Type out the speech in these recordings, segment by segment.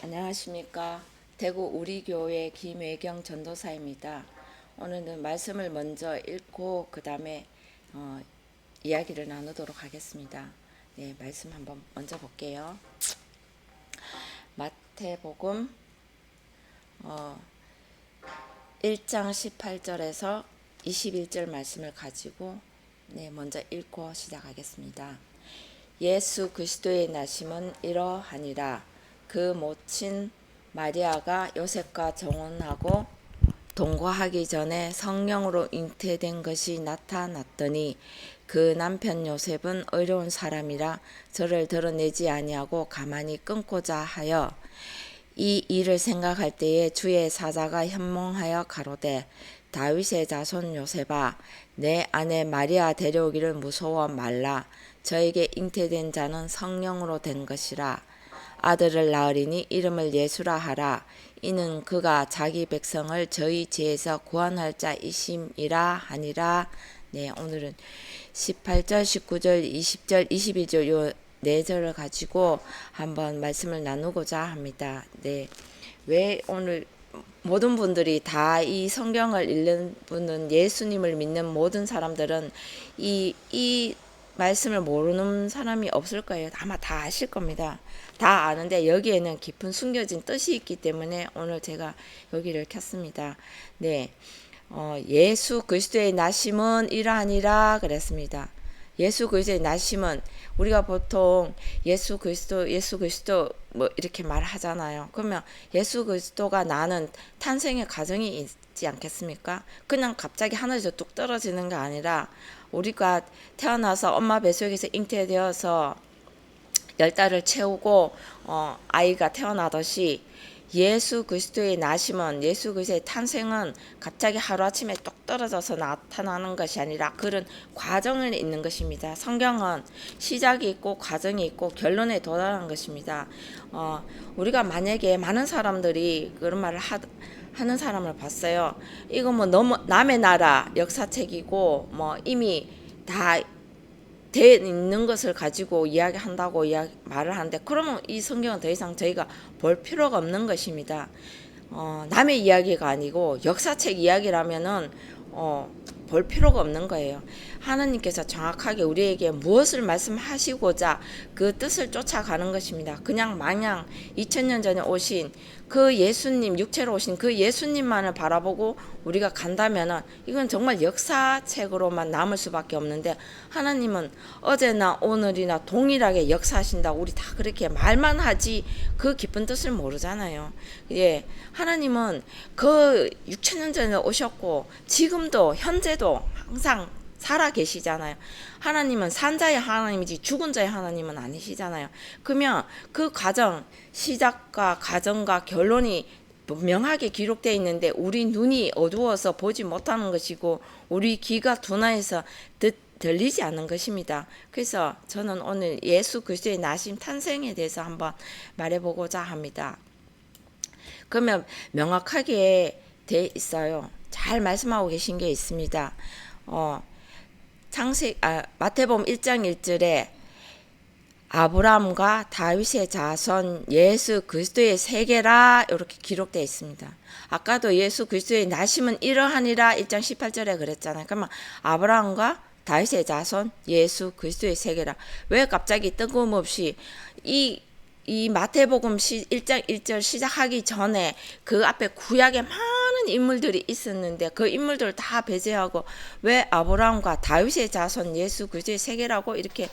안녕하십니까. 대구 우리교회 김혜경 전도사입니다. 오늘은 말씀을 먼저 읽고 그 다음에 이야기를 나누도록 하겠습니다. 네, 말씀 한번 먼저 볼게요. 마태복음 1장 18절에서 21절 말씀을 가지고 먼저 읽고 시작하겠습니다. 예수 그리스도의 나심은 이러하니라. 그 모친 마리아가 요셉과 정혼하고 동거하기 전에 성령으로 잉태된 것이 나타났더니 그 남편 요셉은 의로운 사람이라 저를 드러내지 아니하고 가만히 끊고자 하여 이 일을 생각할 때에 주의 사자가 현몽하여 가로되 다윗의 자손 요셉아 내 아내 마리아 데려오기를 무서워 말라. 저에게 잉태된 자는 성령으로 된 것이라. 아들을 낳으리니 이름을 예수라 하라. 이는 그가 자기 백성을 저희 죄에서 구원할 자이심이라 하니라. 네, 오늘은 18절, 19절, 20절, 21절 요 4절을 가지고 한번 말씀을 나누고자 합니다. 네, 왜 오늘 모든 분들이 다 이 성경을 읽는 분은 예수님을 믿는 모든 사람들은 이 말씀을 모르는 사람이 없을 거예요. 아마 다 아실 겁니다. 다 아는데 여기에는 깊은 숨겨진 뜻이 있기 때문에 오늘 제가 여기를 켰습니다. 네, 예수 그리스도의 나심은 이러하니라 그랬습니다. 예수 그리스도의 나심은 우리가 보통 예수 그리스도 뭐 이렇게 말하잖아요. 그러면 예수 그리스도가 나는 탄생의 과정이 있지 않겠습니까? 그냥 갑자기 하늘에서 뚝 떨어지는 게 아니라 우리가 태어나서 엄마 뱃속에서 잉태되어서 10달을 채우고 아이가 태어나듯이 예수 그리스도의 나심은 예수 그리스도의 탄생은 갑자기 하루아침에 뚝 떨어져서 나타나는 것이 아니라 그런 과정을 있는 것입니다. 성경은 시작이 있고 과정이 있고 결론에 도달하는 것입니다. 우리가 만약에 많은 사람들이 그런 말을 하는 사람을 봤어요. 이거 뭐 너무 남의 나라 역사책이고 뭐 이미 다 돼 있는 것을 가지고 이야기한다고 말을 하는데 그러면 이 성경은 더 이상 저희가 볼 필요가 없는 것입니다. 남의 이야기가 아니고 역사책 이야기라면은 볼 필요가 없는 거예요. 하나님께서 정확하게 우리에게 무엇을 말씀하시고자 그 뜻을 쫓아가는 것입니다. 그냥 마냥 2000년 전에 오신 그 예수님, 육체로 오신 그 예수님만을 바라보고 우리가 간다면은 이건 정말 역사책으로만 남을 수밖에 없는데 하나님은 어제나 오늘이나 동일하게 역사하신다고 우리 다 그렇게 말만 하지 그 깊은 뜻을 모르잖아요. 예, 하나님은 그 6000년 전에 오셨고 지금도 현재도 항상 살아 계시잖아요. 하나님은 산자의 하나님이지 죽은 자의 하나님은 아니시잖아요. 그러면 그 과정, 시작과 과정과 결론이 명하게 기록되어 있는데 우리 눈이 어두워서 보지 못하는 것이고 우리 귀가 둔해서 들리지 않는 것입니다. 그래서 저는 오늘 예수 그리스도의 나심 탄생에 대해서 한번 말해보고자 합니다. 그러면 명확하게 돼 있어요. 잘 말씀하고 계신 게 있습니다. 마태복음 1장 1절에 아브라함과 다윗의 자손 예수 그리스도의 세계라 이렇게 기록되어 있습니다. 아까도 예수 그리스도의 나심은 이러하니라 1장 18절에 그랬잖아요. 그러면 아브라함과 다윗의 자손 예수 그리스도의 세계라. 왜 갑자기 뜬금없이 이 마태복음 1장 1절 시작하기 전에 그 앞에 구약에 많은 인물들이 있었는데 그 인물들을 다 배제하고 왜 아브라함과 다윗의 자손 예수 그리스도의 세계라고 이렇게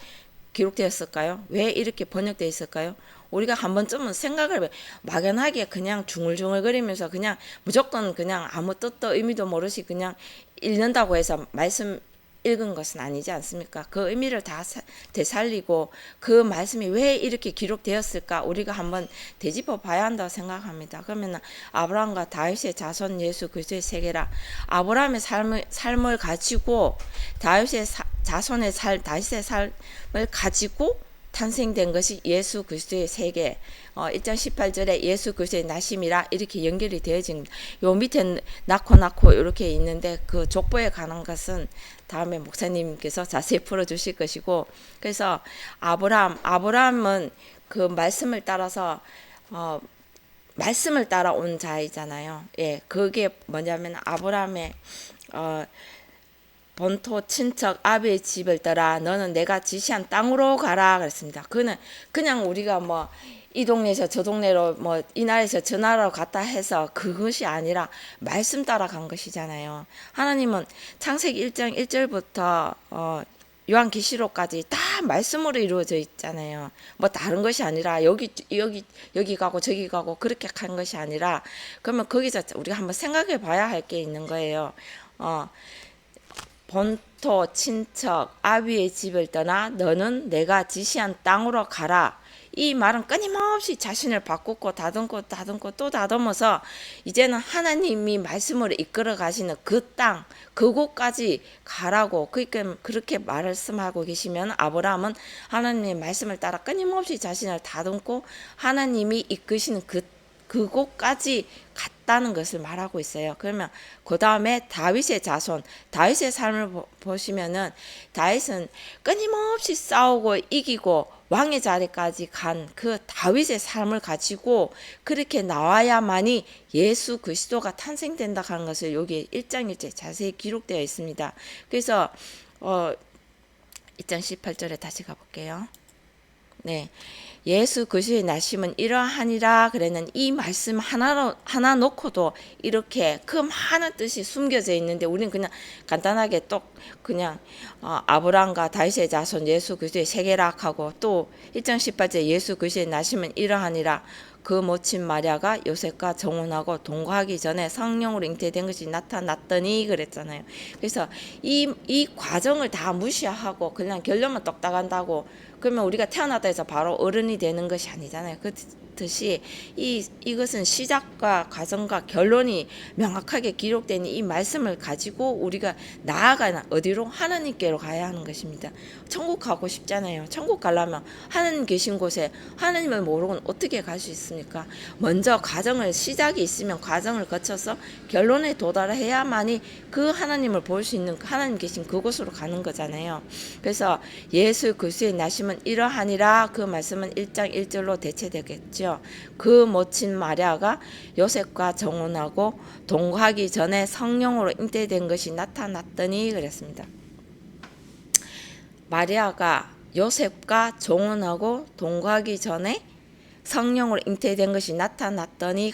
기록되었을까요? 왜 이렇게 번역되어 있을까요? 우리가 한 번쯤은 생각을 막연하게 그냥 중얼중얼거리면서 그냥 무조건 그냥 아무 뜻도 의미도 모르시 그냥 읽는다고 해서 말씀 읽은 것은 아니지 않습니까? 그 의미를 다 되살리고 그 말씀이 왜 이렇게 기록되었을까 우리가 한번 되짚어 봐야 한다고 생각합니다. 그러면 아브라함과 다윗의 자손 예수 그리스도의 세계라. 아브라함의 삶을 가지고 다윗의 다윗의 삶을 가지고 탄생된 것이 예수 그리스도의 세계. 1장 18절에 예수 그리스도의 나심이라 이렇게 연결이 되어진 요 밑에 낳고 이렇게 있는데 그 족보에 관한 것은 다음에 목사님께서 자세히 풀어주실 것이고 그래서 아브라함은 그 말씀을 따라서 말씀을 따라온 자이잖아요. 예, 그게 뭐냐면 아브라함의 본토 친척 아비의 집을 떠나 너는 내가 지시한 땅으로 가라 그랬습니다. 그는 그냥 우리가 뭐 이 동네에서 저 동네로 뭐 이 나라에서 저 나라로 갔다 해서 그것이 아니라 말씀 따라 간 것이잖아요. 하나님은 창세기 1장 1절부터 요한계시록까지 다 말씀으로 이루어져 있잖아요. 뭐 다른 것이 아니라 여기 가고 저기 가고 그렇게 간 것이 아니라, 그러면 거기서 우리가 한번 생각해 봐야 할 게 있는 거예요. 본토 친척 아비의 집을 떠나 너는 내가 지시한 땅으로 가라. 이 말은 끊임없이 자신을 바꾸고 다듬고 또 다듬어서 이제는 하나님이 말씀으로 이끌어 가시는 그 땅, 그곳까지 가라고 그렇게 말씀하고 계시면, 아브라함은 하나님의 말씀을 따라 끊임없이 자신을 다듬고 하나님이 이끄시는 그곳까지 갔다는 것을 말하고 있어요. 그러면 그 다음에 다윗의 자손, 다윗의 삶을 보시면은 다윗은 끊임없이 싸우고 이기고 왕의 자리까지 간 그 다윗의 삶을 가지고 그렇게 나와야만이 예수 그리스도가 탄생된다 하는 것을 여기 1장 1절 자세히 기록되어 있습니다. 그래서 2장 18절에 다시 가볼게요. 네, 예수 그리스도의 나심은 이러하니라 그랬는 이 말씀 하나 놓고도 이렇게 그 많은 뜻이 숨겨져 있는데, 우리는 그냥 간단하게 또 그냥 아브라함과 다윗의 자손 예수 그리스도의 세계락하고, 또 1장 18절 예수 그리스도의 나심은 이러하니라 그 모친 마리아가 요셉과 정혼하고 동거하기 전에 성령으로 잉태된 것이 나타났더니 그랬잖아요. 그래서 이 과정을 다 무시하고 그냥 결론만 똑 따간다고 그러면 우리가 태어나다 해서 바로 어른이 되는 것이 아니잖아요. 그렇듯이 이것은 시작과 과정과 결론이 명확하게 기록된 이 말씀을 가지고 우리가 나아가는 어디로? 하나님께로 가야 하는 것입니다. 천국 가고 싶잖아요. 천국 가려면 하나님 계신 곳에 하나님을 모르고는 어떻게 갈 수 있습니까? 먼저 과정을 시작이 있으면 과정을 거쳐서 결론에 도달해야만이 그 하나님을 볼 수 있는 하나님 계신 그곳으로 가는 거잖아요. 그래서 예수 그리스도의 나심은 이러하니라 그 말씀은 1장 1절로 대체되겠죠. 그 모친 마리아가 요셉과 정혼하고 동거하기 전에 성령으로 잉태된 것이 나타났더니 그랬습니다. 마리아가 요셉과 정혼하고 동거하기 전에 성령으로 잉태된 것이 나타났더니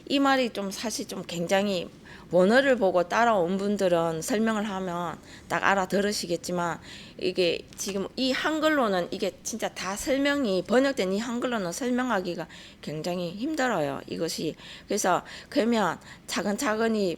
이 말이 좀 사실 좀 굉장히 원어를 보고 따라온 분들은 설명을 하면 딱 알아들으시겠지만, 이게 지금 이 한글로는 이게 진짜 다 설명이 번역된 이 한글로는 설명하기가 굉장히 힘들어요. 이것이. 그래서 그러면 차근차근히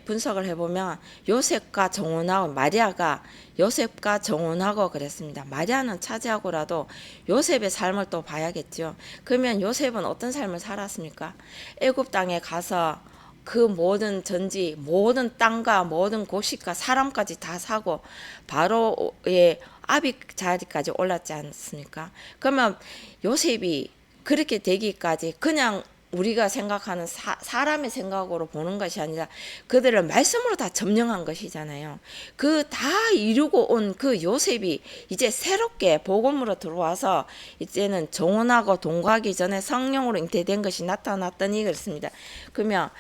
분석을 해보면 요셉과 정혼하고 마리아가 요셉과 정혼하고 그랬습니다. 마리아는 차지하고라도 요셉의 삶을 또 봐야겠죠. 그러면 요셉은 어떤 삶을 살았습니까? 애굽 땅에 가서 그 모든 전지, 모든 땅과 모든 곡식과 사람까지 다 사고 바로의 아비 자리까지 올랐지 않습니까? 그러면 요셉이 그렇게 되기까지 그냥 우리가 생각하는 사람의 생각으로 보는 것이 아니라 그들을 말씀으로 다 점령한 것이잖아요. 그 다 이루고 온 그 요셉이 이제 새롭게 복음으로 들어와서 이제는 정혼하고 동거하기 전에 성령으로 잉태된 것이 나타났더니 그렇습니다. 그러면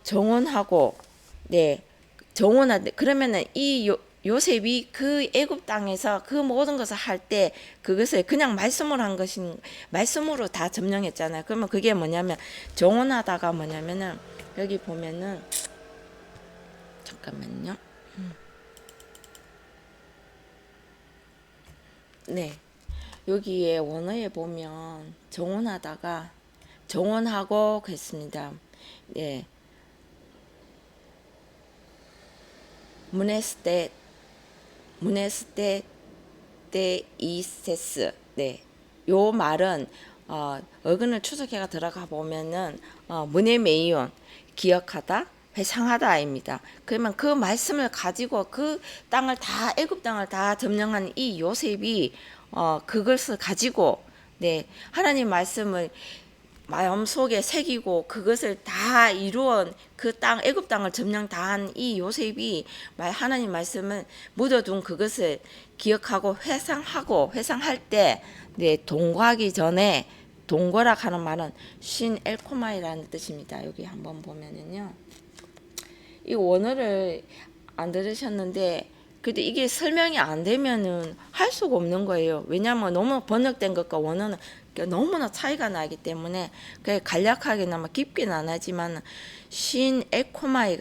정혼하고 정혼한데, 그러면은 이 요셉이 그 애굽 땅에서 그 모든 것을 할 때 그것을 그냥 말씀으로 한 것인, 말씀으로 다 점령했잖아요. 그러면 그게 뭐냐면 정혼하다가 뭐냐면은 여기 보면은 잠깐만요. 네, 여기에 원어에 보면 정혼하다가 정혼하고 그랬습니다. 네. 무네스테 이세스. 네. 요 말은 어근을 추적해가 들어가 보면은 무네메이온 기억하다, 회상하다입니다. 그러면 그 말씀을 가지고 그 땅을 다 애굽 땅을 다 점령한 이 요셉이 그것을 가지고 하나님 말씀을 마음속에 새기고 그것을 다 이루어 그 땅 애굽 땅을 점령 다 한 이 요셉이 하나님 말씀을 묻어둔 그것을 기억하고 회상할 때 동거하기 전에 동거라 하는 말은 신 엘코마이라는 뜻입니다. 여기 한번 보면은요. 이 원어를 안 들으셨는데 근데 이게 설명이 안 되면은 할 수가 없는 거예요. 왜냐하면 너무 번역된 것과 원어는 너무나 차이가 나기 때문에 간략하게나마 깊게는 안 하지만 신 엘코마이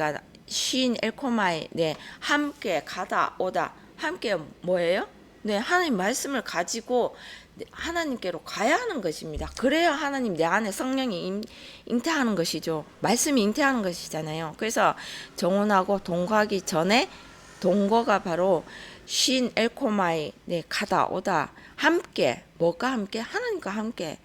네 함께 가다 오다 함께 뭐예요? 네 하나님 말씀을 가지고 하나님께로 가야 하는 것입니다. 그래야 하나님 내 안에 성령이 잉태하는 것이죠. 말씀이 잉태하는 것이잖아요. 그래서 정혼하고 동거하기 전에 동거가 바로 신 엘코마이 네 가다 오다 함께 뭐가 함께 하나님과 함께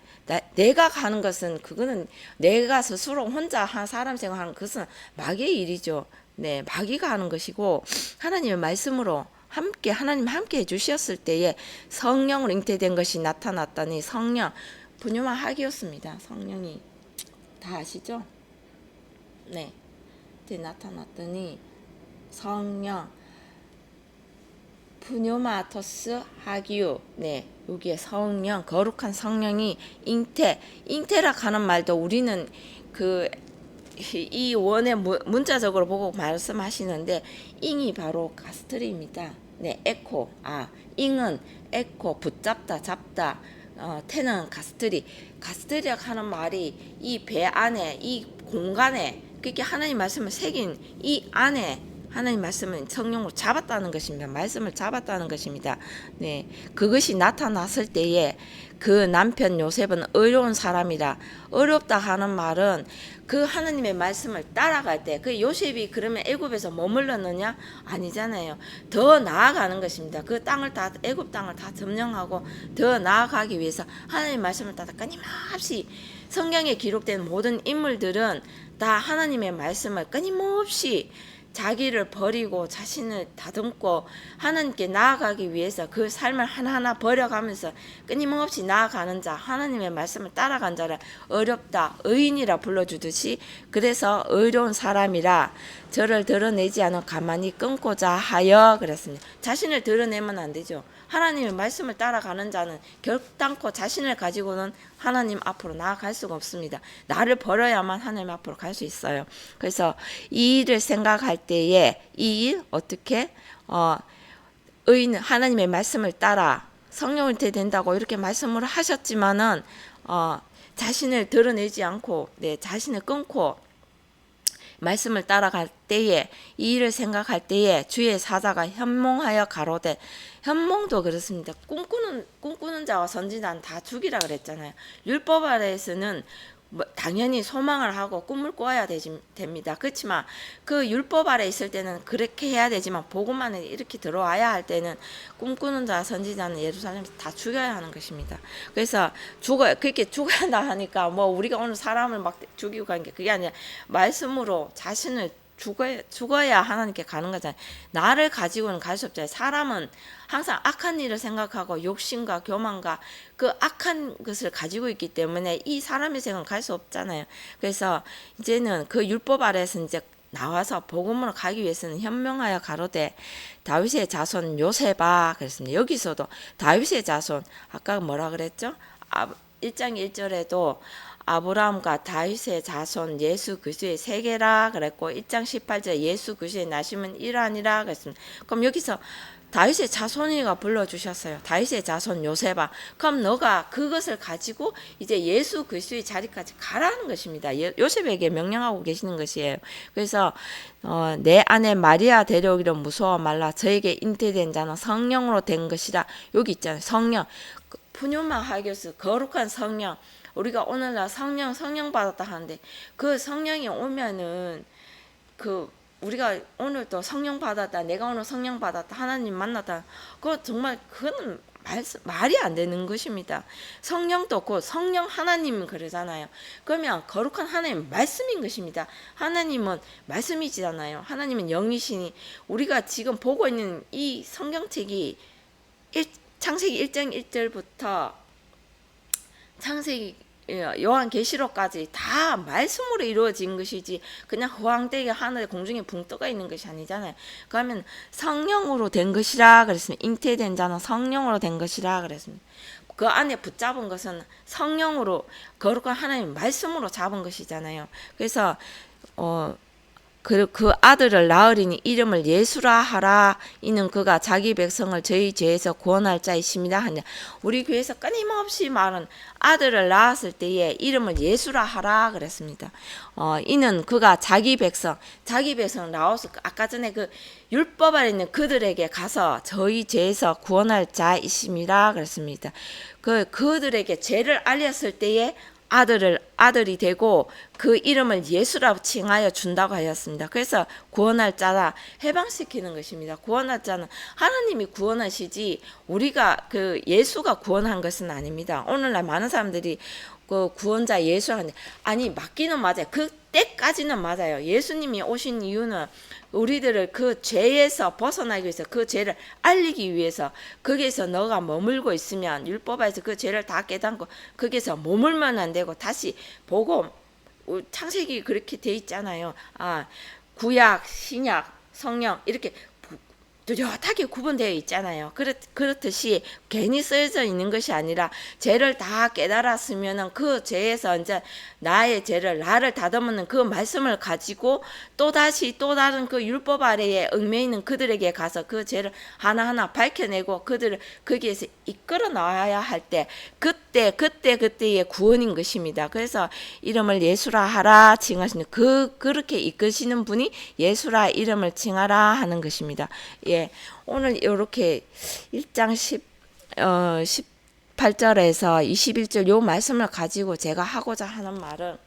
내가 가는 것은 그거는 내가 스스로 혼자 한 사람 생활하는 것은 마귀의 일이죠. 네 마귀가 하는 것이고 하나님의 말씀으로 함께 하나님 함께 해주셨을 때에 성령으로 잉태된 것이 나타났더니 성령 분유마 학이었습니다. 성령이 다 아시죠? 네, 나타났더니 성령 푸뇨마토스 하기우 네 여기에 성령 거룩한 성령이 잉태라 하는 말도 우리는 이 원의 문자적으로 보고 말씀하시는데 잉이 바로 가스트리입니다. 네, 에코 잉은 에코 붙잡다 잡다 태는 가스트리라 하는 말이 이 배 안에 이 공간에 그렇게 하나님 말씀을 새긴 이 안에 하나님 말씀은 성령으로 잡았다는 것입니다. 말씀을 잡았다는 것입니다. 네, 그것이 나타났을 때에 그 남편 요셉은 어려운 사람이라 어렵다 하는 말은 그 하나님의 말씀을 따라갈 때 그 요셉이 그러면 애굽에서 머물렀느냐? 아니잖아요. 더 나아가는 것입니다. 그 땅을 다 애굽 땅을 다 점령하고 더 나아가기 위해서 하나님의 말씀을 따라 끊임없이 성경에 기록된 모든 인물들은 다 하나님의 말씀을 끊임없이 자기를 버리고 자신을 다듬고 하나님께 나아가기 위해서 그 삶을 하나하나 버려가면서 끊임없이 나아가는 자 하나님의 말씀을 따라간 자를 어렵다 의인이라 불러주듯이 그래서 어려운 사람이라 저를 드러내지 않아 가만히 끊고자 하여 그랬습니다. 자신을 드러내면 안 되죠. 하나님의 말씀을 따라가는 자는 결단코 자신을 가지고는 하나님 앞으로 나아갈 수가 없습니다. 나를 버려야만 하나님 앞으로 갈 수 있어요. 그래서 이 일을 생각할 때에 이 일 어떻게 의인 하나님의 말씀을 따라 성령을 된다고 이렇게 말씀을 하셨지만은 자신을 드러내지 않고 네, 자신을 끊고 말씀을 따라갈 때에 이 일을 생각할 때에 주의 사자가 현몽하여 가로되 현몽도 그렇습니다. 꿈꾸는 자와 선지자는 다 죽이라 그랬잖아요. 율법 아래에서는 당연히 소망을 하고 꿈을 꿔야 됩니다. 그렇지만 그 율법 아래 있을 때는 그렇게 해야 되지만 복음만에 이렇게 들어와야 할 때는 꿈꾸는 자 선지자는 예루살렘에서 다 죽여야 하는 것입니다. 그래서 그렇게 죽어야 한다 하니까 뭐 우리가 오늘 사람을 막 죽이고 가는 게 그게 아니라 말씀으로 자신을 죽어야 하나님께 가는 거잖아요. 나를 가지고는 갈 수 없잖아요. 사람은 항상 악한 일을 생각하고 욕심과 교만과 그 악한 것을 가지고 있기 때문에 이 사람의 생은 갈 수 없잖아요. 그래서 이제는 그 율법 아래에서 이제 나와서 복음으로 가기 위해서는 현명하여 가로되 다윗의 자손 요셉아 그랬습니다. 여기서도 다윗의 자손 아까 뭐라 그랬죠? 1장 1절에도 아브라함과 다윗의 자손 예수 그리스도의 세계라 그랬고 1장 18절 예수 그리스도의 나심은 이러하니라 그랬습니다. 그럼 여기서 다윗의 자손이가 불러주셨어요. 다윗의 자손 요셉아. 그럼 너가 그것을 가지고 이제 예수 그리스도의 자리까지 가라는 것입니다. 요셉에게 명령하고 계시는 것이에요. 그래서 내 안에 마리아 데려오기를 무서워 말라. 저에게 잉태된 자는 성령으로 된 것이라. 여기 있잖아요. 성령. 푸뇨마 하교스 거룩한 성령. 우리가 오늘날 성령 받았다 하는데 그 성령이 오면은 우리가 오늘 또 성령 받았다 내가 오늘 성령 받았다 하나님 만났다 그거 정말 그거는 말이 안 되는 것입니다. 성령도 곧 성령 하나님 그러잖아요. 그러면 거룩한 하나님 말씀인 것입니다. 하나님은 말씀이잖아요. 하나님은 영이시니 우리가 지금 보고 있는 이 성경책이 창세기 1장 1절부터 창세기 요한계시록까지 다 말씀으로 이루어진 것이지 그냥 허황되게 하늘에 공중에 붕 떠가 있는 것이 아니잖아요. 그러면 성령으로 된 것이라 그랬습니다. 잉태된 자는 성령으로 된 것이라 그랬습니다. 그 안에 붙잡은 것은 성령으로 거룩한 하나님 말씀으로 잡은 것이잖아요. 그래서 그 아들을 낳으리니 이름을 예수라 하라. 이는 그가 자기 백성을 저희 죄에서 구원할 자이십니다 하냐. 우리 교회에서 끊임없이 말은 아들을 낳았을 때에 이름을 예수라 하라 그랬습니다. 이는 그가 자기 백성 낳아서 아까 전에 그 율법 아래 있는 그들에게 가서 저희 죄에서 구원할 자이십니다 그랬습니다. 그들에게 죄를 알렸을 때에 아들이 되고 그 이름을 예수라 칭하여 준다고 하였습니다. 그래서 구원할 자라 해방시키는 것입니다. 구원할 자는 하나님이 구원하시지 우리가 그 예수가 구원한 것은 아닙니다. 오늘날 많은 사람들이 그 구원자 예수 하는데 아니 맞기는 맞아요. 그 때까지는 맞아요. 예수님이 오신 이유는 우리들을 그 죄에서 벗어나기 위해서 그 죄를 알리기 위해서 거기에서 너가 머물고 있으면 율법에서 그 죄를 다 깨닫고 거기에서 머물면 안 되고 다시 보고 창세기 그렇게 돼 있잖아요. 구약, 신약, 성령 이렇게 뚜렷하게 구분되어 있잖아요. 그렇듯이 괜히 쓰여져 있는 것이 아니라 죄를 다 깨달았으면은 그 죄에서 이제 나의 죄를 나를 다듬는 그 말씀을 가지고 또 다시 또 다른 그 율법 아래에 얽매여 있는 그들에게 가서 그 죄를 하나하나 밝혀내고 그들을 거기에서 이끌어 나와야 할 때 그때의 구원인 것입니다. 그래서 이름을 예수라 하라 칭하시는 그렇게 이끄시는 분이 예수라 이름을 칭하라 하는 것입니다. 예, 오늘 이렇게 1장 18절에서 21절 요 말씀을 가지고 제가 하고자 하는 말은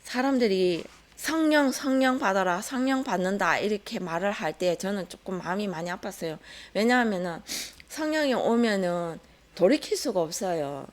사람들이 성령 받아라, 성령 받는다 이렇게 말을 할 때 저는 조금 마음이 많이 아팠어요. 왜냐하면은 성령이 오면은 돌이킬 수가 없어요.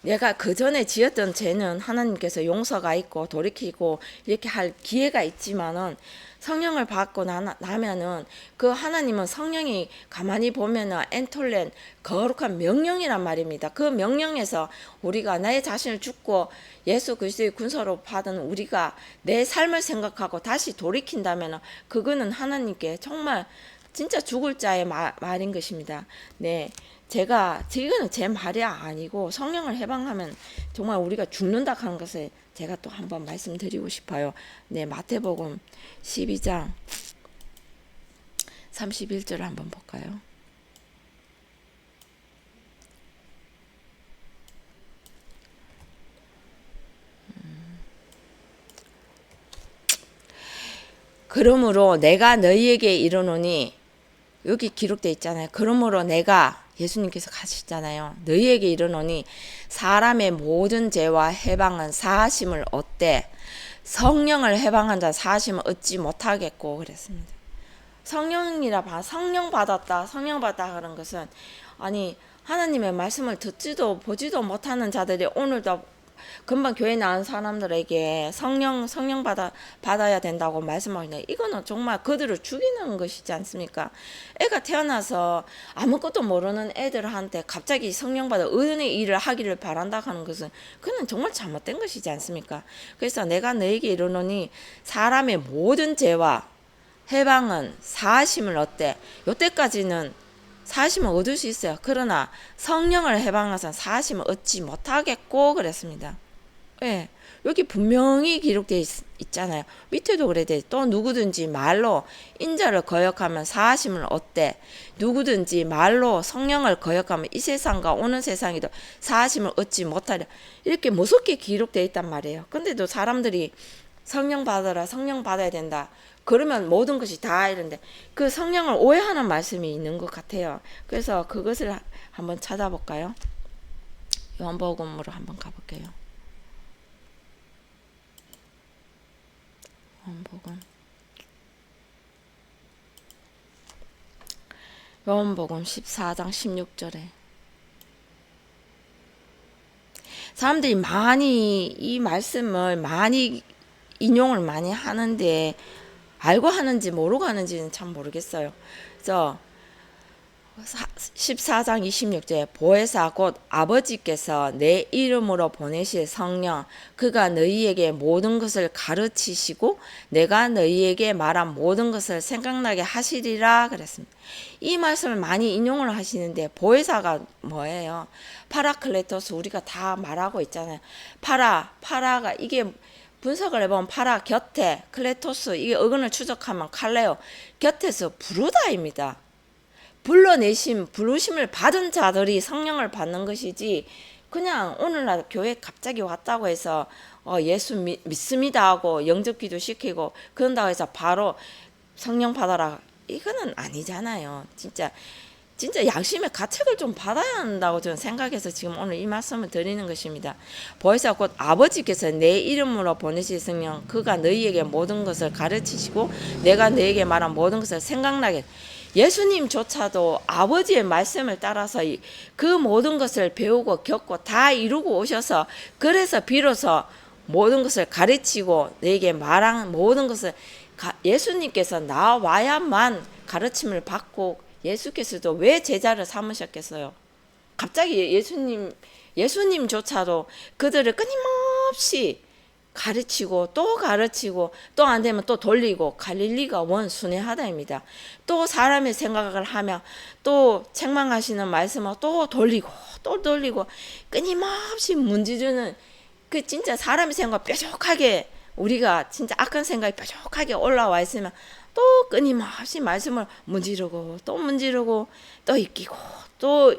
내가 그 전에 지었던 죄는 하나님께서 용서가 있고 돌이키고 이렇게 할 기회가 있지만은 성령을 받고 나면은 그 하나님은 성령이 가만히 보면은 엔톨렌 거룩한 명령이란 말입니다. 그 명령에서 우리가 나의 자신을 죽고 예수 그리스도의 군사로 받은 우리가 내 삶을 생각하고 다시 돌이킨다면은 그거는 하나님께 정말 진짜 죽을 자의 말인 것입니다. 네. 지금은 제 말이 아니고 성령을 해방하면 정말 우리가 죽는다 하는 것을 제가 또 한번 말씀드리고 싶어요. 네, 마태복음 12장 31절을 한번 볼까요? 그러므로 내가 너희에게 이르노니 여기 기록되어 있잖아요. 그러므로 내가 예수님께서 가시잖아요. 너희에게 이르노니 사람의 모든 죄와 해방은 사하심을 얻되 성령을 해방한 자 사하심을 얻지 못하겠고 그랬습니다. 성령 받았다 하는 것은 아니 하나님의 말씀을 듣지도 보지도 못하는 자들이 오늘도 금방 교회 나온 사람들에게 성령 받아야 된다고 말씀하시네. 이거는 정말 그들을 죽이는 것이지 않습니까? 애가 태어나서 아무것도 모르는 애들한테 갑자기 성령 받아 의의 일을 하기를 바란다 하는 것은 그는 정말 잘못된 것이지 않습니까? 그래서 내가 너에게 이르노니 사람의 모든 죄와 해방은 사하심을 얻되 요때까지는 사하심을 얻을 수 있어요. 그러나 성령을 해방해서 사하심을 얻지 못하겠고 그랬습니다. 예, 여기 분명히 기록되어 있잖아요. 밑에도 그래 돼. 또 누구든지 말로 인자를 거역하면 사하심을 얻되 누구든지 말로 성령을 거역하면 이 세상과 오는 세상에도 사하심을 얻지 못하려 이렇게 무섭게 기록되어 있단 말이에요. 근데도 사람들이 성령 받아라, 성령 받아야 된다. 그러면 모든 것이 다 이런데 그 성령을 오해하는 말씀이 있는 것 같아요. 그래서 그것을 한번 찾아볼까요? 요한복음으로 한번 가볼게요. 요한복음 14장 16절에 사람들이 많이 이 말씀을 많이 인용을 많이 하는데 알고 하는지 모르고 하는지는 참 모르겠어요. 그래서 14장 26절 보혜사 곧 아버지께서 내 이름으로 보내실 성령 그가 너희에게 모든 것을 가르치시고 내가 너희에게 말한 모든 것을 생각나게 하시리라 그랬습니다. 이 말씀을 많이 인용을 하시는데 보혜사가 뭐예요? 파라클레토스 우리가 다 말하고 있잖아요. 파라가 이게 분석을 해보면 파라 곁에 클레토스 이게 어근을 추적하면 칼레오 곁에서 부르다입니다. 부르심을 받은 자들이 성령을 받는 것이지 그냥 오늘날 교회 갑자기 왔다고 해서 예수 믿습니다 하고 영접기도 시키고 그런다고 해서 바로 성령 받아라 이거는 아니잖아요. 진짜 양심의 가책을 좀 받아야 한다고 저는 생각해서 지금 오늘 이 말씀을 드리는 것입니다. 보혜사 곧 아버지께서 내 이름으로 보내실 성령 그가 너희에게 모든 것을 가르치시고 내가 너희에게 말한 모든 것을 생각나게 예수님조차도 아버지의 말씀을 따라서 그 모든 것을 배우고 겪고 다 이루고 오셔서 그래서 비로소 모든 것을 가르치고 너에게 말한 모든 것을 예수님께서 나와야만 가르침을 받고 예수께서도 왜 제자를 삼으셨겠어요? 갑자기 예수님조차도 그들을 끊임없이 가르치고 또 안 되면 또 돌리고 갈릴리가 원 순회하다입니다. 또 사람의 생각을 하며 또 책망하시는 말씀을 또 돌리고 끊임없이 문지르는 그 진짜 사람의 생각 뾰족하게 우리가 진짜 악한 생각이 뾰족하게 올라와 있으면 또 끊임없이 말씀을 문지르고 또 익히고 또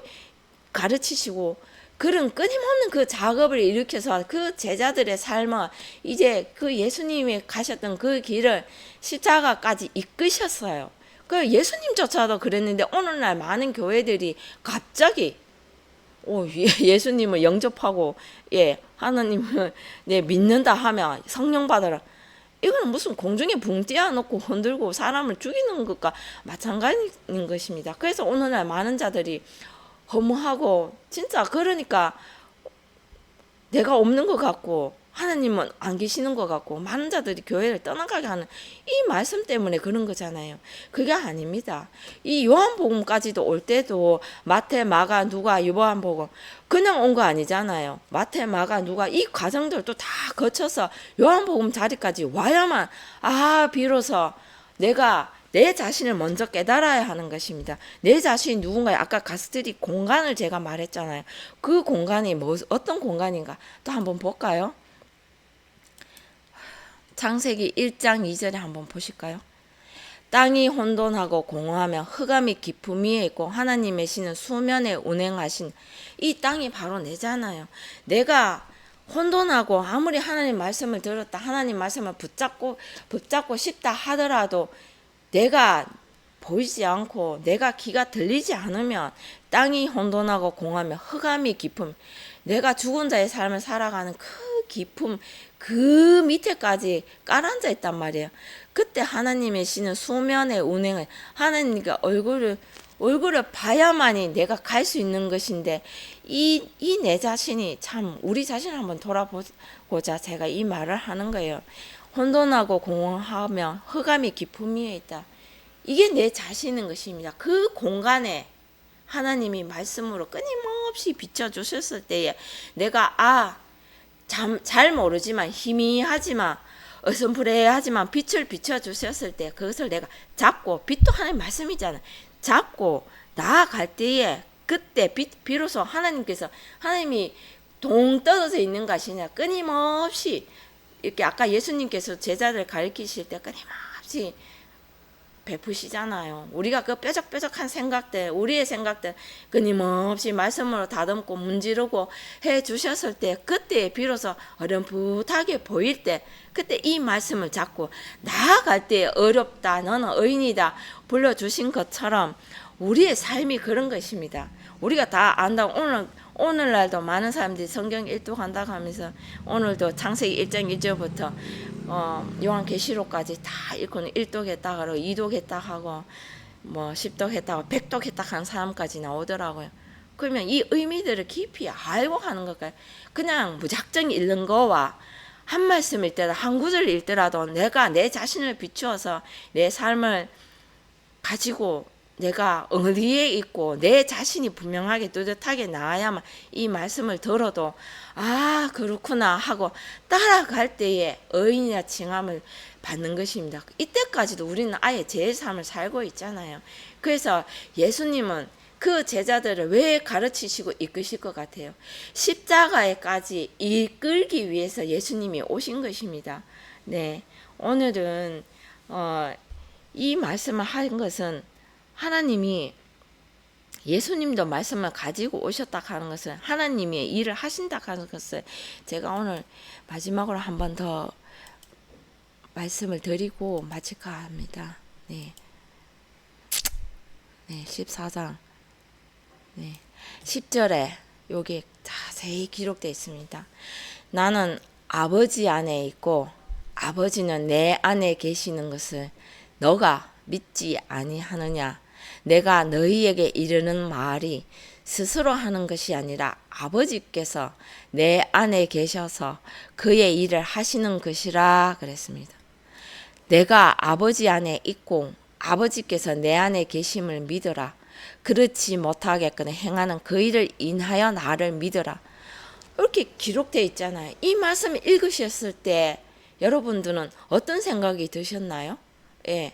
가르치시고 그런 끊임없는 그 작업을 일으켜서 그 제자들의 삶은 이제 그 예수님이 가셨던 그 길을 십자가까지 이끄셨어요. 그 예수님조차도 그랬는데 오늘날 많은 교회들이 갑자기 예수님을 영접하고 하나님을 믿는다 하면 성령 받아라. 이거는 무슨 공중에 붕 띄워놓고 흔들고 사람을 죽이는 것과 마찬가지인 것입니다. 그래서 오늘날 많은 자들이 허무하고 진짜 그러니까 내가 없는 것 같고 하나님은 안 계시는 것 같고 많은 자들이 교회를 떠나가게 하는 이 말씀 때문에 그런 거잖아요. 그게 아닙니다. 이 요한복음까지도 올 때도 마태, 마가, 누가, 요한복음 그냥 온 거 아니잖아요. 마태, 마가, 누가 이 과정들도 다 거쳐서 요한복음 자리까지 와야만 비로소 내가 내 자신을 먼저 깨달아야 하는 것입니다. 내 자신이 누군가요? 아까 가스트리 공간을 제가 말했잖아요. 그 공간이 어떤 공간인가 또 한번 볼까요? 창세기 1장 2절에 한번 보실까요? 땅이 혼돈하고 공허하며 흑암이 깊음 위에 있고 하나님의 신은 수면에 운행하신 이 땅이 바로 내잖아요. 내가 혼돈하고 아무리 하나님 말씀을 들었다 하나님 말씀을 붙잡고 싶다 하더라도 내가 보이지 않고 내가 귀가 들리지 않으면 땅이 혼돈하고 공하며 흑암이 깊음 내가 죽은 자의 삶을 살아가는 그 깊음 그 밑에까지 깔아앉아 있단 말이에요. 그때 하나님의 신은 수면의 운행을 하나님과 얼굴을 봐야만이 내가 갈 수 있는 것인데 이 내 자신이 참 우리 자신을 한번 돌아보고자 제가 이 말을 하는 거예요. 혼돈하고 공허하며 흑암이 깊음 위에 있다. 이게 내 자신인 것입니다. 그 공간에 하나님이 말씀으로 끊임없이 비춰주셨을 때에 내가 잘 모르지만 희미하지만 어슴푸레하지만 빛을 비춰주셨을 때 그것을 내가 잡고 빛도 하나님 말씀이잖아요. 잡고 나아갈 때에 그때 비로소 하나님이 동 떨어져 있는 것이냐 끊임없이 이렇게 아까 예수님께서 제자들 가르치실 때 끊임없이 베푸시잖아요. 우리가 그 뾰족뾰족한 생각들 우리의 생각들 끊임없이 말씀으로 다듬고 문지르고 해주셨을 때 그때 비로소 어렴풋하게 보일 때 그때 이 말씀을 잡고 나아갈 때 어렵다 너는 의인이다 불러주신 것처럼 우리의 삶이 그런 것입니다. 우리가 다 안다고 오늘날도 많은 사람들이 성경 일독한다고 하면서 오늘도 창세기 1장 1절부터 요한계시록까지 다 읽고는 일독했다 하고 이독했다 하고 뭐 10독했다고 100독했다 하는 사람까지 나오더라고요. 그러면 이 의미들을 깊이 알고 하는 걸까요? 그냥 무작정 읽는 거와 한 말씀 읽더라도 한 구절 읽더라도 내가 내 자신을 비추어서 내 삶을 가지고 내가 어디에 있고 내 자신이 분명하게 뚜렷하게 나와야만 이 말씀을 들어도 아 그렇구나 하고 따라갈 때에 의인이라 칭함을 받는 것입니다. 이때까지도 우리는 아예 제 삶을 살고 있잖아요. 그래서 예수님은 그 제자들을 왜 가르치시고 이끄실 것 같아요? 십자가에까지 이끌기 위해서 예수님이 오신 것입니다. 네, 오늘은 이 말씀을 한 것은 하나님이 예수님도 말씀을 가지고 오셨다 하는 것은 하나님이 일을 하신다 하는 것을 제가 오늘 마지막으로 한 번 더 말씀을 드리고 마칠까 합니다. 네. 네, 14장. 네. 10절에 여기 자세히 기록되어 있습니다. 나는 아버지 안에 있고 아버지는 내 안에 계시는 것을 너가 믿지 아니하느냐? 내가 너희에게 이르는 말이 스스로 하는 것이 아니라 아버지께서 내 안에 계셔서 그의 일을 하시는 것이라 그랬습니다. 내가 아버지 안에 있고 아버지께서 내 안에 계심을 믿어라. 그렇지 못하겠거늘 행하는 그 일을 인하여 나를 믿어라. 이렇게 기록되어 있잖아요. 이 말씀을 읽으셨을 때 여러분들은 어떤 생각이 드셨나요? 예,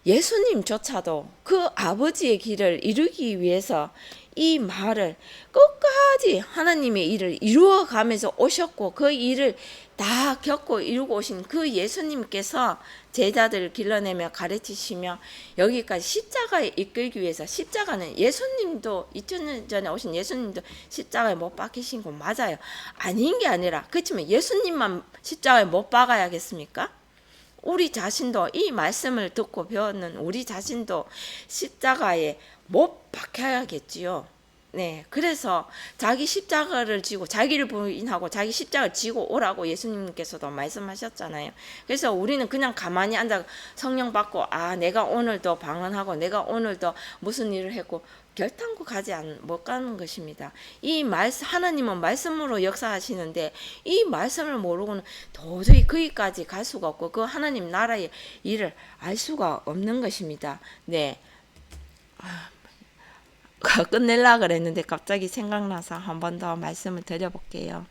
예수님조차도 그 아버지의 길을 이루기 위해서 이 말을 끝까지 하나님의 일을 이루어가면서 오셨고 그 일을 다 겪고 이루고 오신 그 예수님께서 제자들을 길러내며 가르치시며 여기까지 십자가에 이끌기 위해서 십자가는 예수님도 2000년 전에 오신 예수님도 십자가에 못 박히신 거 맞아요. 아닌 게 아니라 그렇지만 예수님만 십자가에 못 박아야겠습니까? 우리 자신도 이 말씀을 듣고 배웠는 우리 자신도 십자가에 못 박혀야겠지요. 네, 그래서 자기 십자가를 지고 자기를 부인하고 자기 십자가를 지고 오라고 예수님께서도 말씀하셨잖아요. 그래서 우리는 그냥 가만히 앉아 성령 받고 아 내가 오늘도 방언하고 내가 오늘도 무슨 일을 했고 결단코 못 가는 것입니다. 이 말씀 하나님은 말씀으로 역사하시는데 이 말씀을 모르고는 도저히 거기까지 갈 수가 없고 그 하나님 나라의 일을 알 수가 없는 것입니다. 네. 끝낼라 그랬는데 갑자기 생각나서 한 번 더 말씀을 드려볼게요.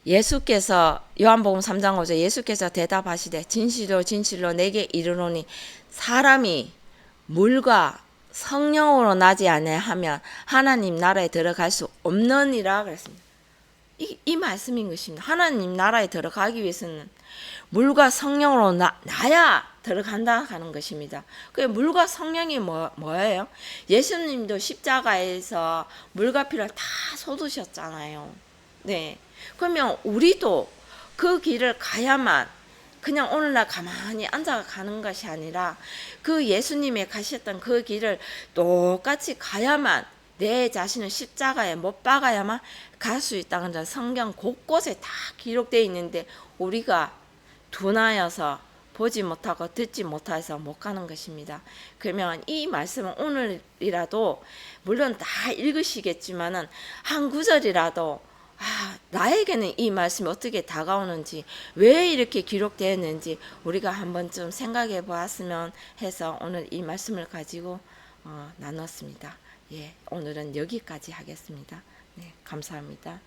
예수께서 요한복음 3장 5절 예수께서 대답하시되 진실로 진실로 내게 이르노니 사람이 물과 성령으로 나지 아니하면 하나님 나라에 들어갈 수 없느니라 그랬습니다. 이 말씀인 것입니다. 하나님 나라에 들어가기 위해서는 물과 성령으로 나야 들어간다 하는 것입니다. 그 물과 성령이 뭐예요? 예수님도 십자가에서 물과 피를 다 쏟으셨잖아요. 네. 그러면 우리도 그 길을 가야만 그냥 오늘날 가만히 앉아 가는 것이 아니라 그 예수님이 가셨던 그 길을 똑같이 가야만 내 자신을 십자가에 못 박아야만 갈 수 있다는 점 성경 곳곳에 다 기록되어 있는데 우리가 둔하여서 보지 못하고 듣지 못해서 못 가는 것입니다. 그러면 이 말씀은 오늘이라도 물론 다 읽으시겠지만은 한 구절이라도 나에게는 이 말씀이 어떻게 다가오는지 왜 이렇게 기록되었는지 우리가 한 번쯤 생각해 보았으면 해서 오늘 이 말씀을 가지고 나눴습니다. 예, 오늘은 여기까지 하겠습니다. 네, 감사합니다.